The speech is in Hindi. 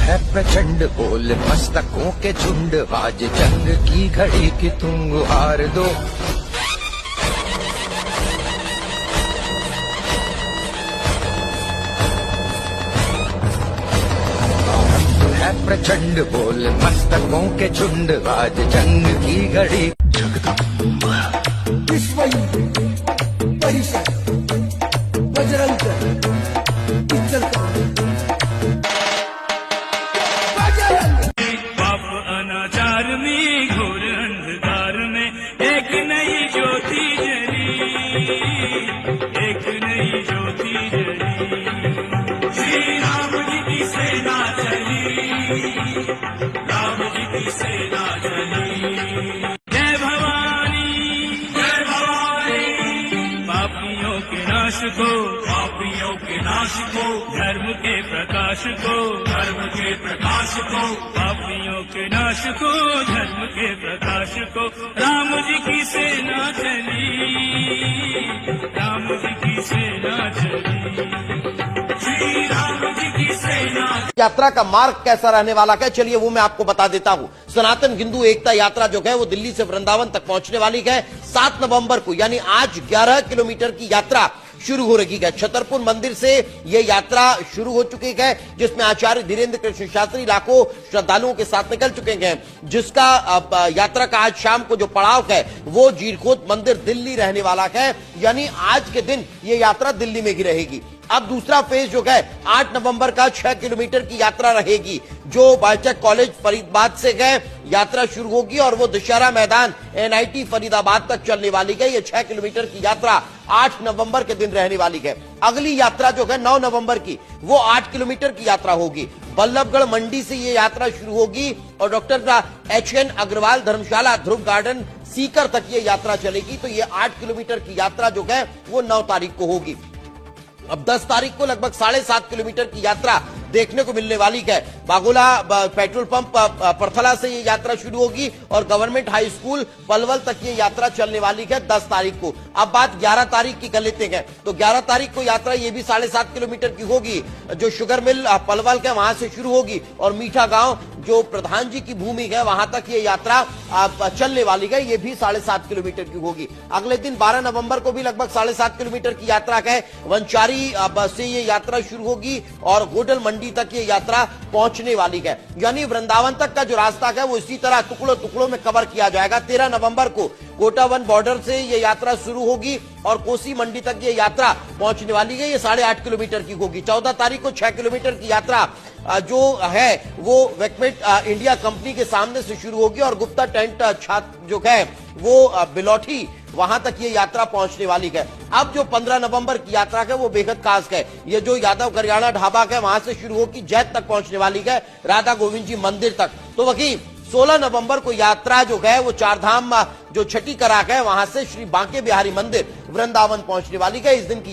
है प्रचंड बोल मस्तकों के झुंड, बाज जंग की घड़ी की तुम गुहार दो। है प्रचंड बोल मस्तकों के झुंड, बाज जंग की घड़ी। विश्व परिषद बजरंग पाप अनाचार में घोर अंधकार में एक नई ज्योति जली, एक नई ज्योति जली। श्री राम जी की सेना चली, राम जी की सेना चली। जय भवानी, जय भवानी। पापियों के नाश को, पापियों के नाश को, धर्म के प्रकाश को, धर्म के प्रकाश को, पापियों के नाश को, धर्म के प्रकाश को। राम जी की सेना चली, राम जी की सेना चली, श्री राम जी की सेना। यात्रा का मार्ग कैसा रहने वाला है, चलिए वो मैं आपको बता देता हूं। सनातन हिंदू एकता यात्रा जो है वो दिल्ली से वृंदावन तक पहुंचने वाली है 7 नवंबर को, यानी आज 11 किलोमीटर की यात्रा शुरू हो रही है। छतरपुर मंदिर से ये यात्रा शुरू हो चुकी है, जिसमें आचार्य धीरेन्द्र कृष्ण शास्त्री लाखों श्रद्धालुओं के साथ निकल चुके हैं। जिसका यात्रा का आज शाम को जो पड़ाव है वो जीरखोद मंदिर दिल्ली रहने वाला है, यानी आज के दिन ये यात्रा दिल्ली में ही रहेगी। अब दूसरा फेज जो है 8 नवंबर का 6 किलोमीटर की यात्रा रहेगी, जो बायचक कॉलेज फरीदाबाद से गए यात्रा शुरू होगी और वो दशहरा मैदान NIT फरीदाबाद तक चलने वाली है। ये 6 किलोमीटर की यात्रा 8 नवंबर के दिन रहने वाली है। अगली यात्रा जो है 9 नवंबर की, वो 8 किलोमीटर की यात्रा होगी। बल्लभगढ़ मंडी से ये यात्रा शुरू होगी और डॉक्टर HN अग्रवाल धर्मशाला ध्रुव गार्डन सीकर तक ये यात्रा चलेगी। तो ये 8 किलोमीटर की यात्रा जो है वो 9 तारीख को होगी। अब 10 तारीख को लगभग 7.5 किलोमीटर की यात्रा देखने को मिलने वाली है। बागोला पेट्रोल पंप परथला से ये यात्रा शुरू होगी और गवर्नमेंट हाई स्कूल पलवल तक ये यात्रा चलने वाली है 10 तारीख को। अब बात 11 तारीख की कर लेते हैं, तो 11 तारीख को यात्रा ये भी 7.5 किलोमीटर की होगी। जो शुगर मिल पलवल के वहां से शुरू होगी और मीठा गांव जो प्रधान जी की भूमि है वहां तक ये यात्रा चलने वाली है, ये भी 7.5 किलोमीटर की होगी। अगले दिन 12 नवंबर को भी लगभग 7.5 किलोमीटर की यात्रा है। वंचारी से ये यात्रा शुरू होगी और गोडल मंडी तक ये यात्रा पहुंचने वाली है। यानी वृंदावन तक का जो रास्ता है वो इसी तरह टुकड़ों टुकड़ों में कवर किया जाएगा। 13 नवंबर को कोटावन बॉर्डर से ये यात्रा शुरू होगी और कोसी मंडी तक ये यात्रा पहुंचने वाली है। ये 8.5 किलोमीटर की होगी। 14 तारीख को 6 किलोमीटर की यात्रा जो है वो वेकमेट इंडिया कंपनी के सामने से शुरू होगी और गुप्ता टेंट जो है वो बिलौठी वहां तक ये यात्रा पहुंचने वाली है। अब जो 15 नवंबर की यात्रा है वो बेहद खास है। ये जो यादव करियाना ढाबा है वहां से शुरू होकर जैत तक पहुंचने वाली है, राधा गोविंद जी मंदिर तक। तो वही 16 नवंबर को यात्रा जो है वो चारधाम जो छठी करा है वहां से श्री बांके बिहारी मंदिर वृंदावन पहुंचने वाली है। इस दिन की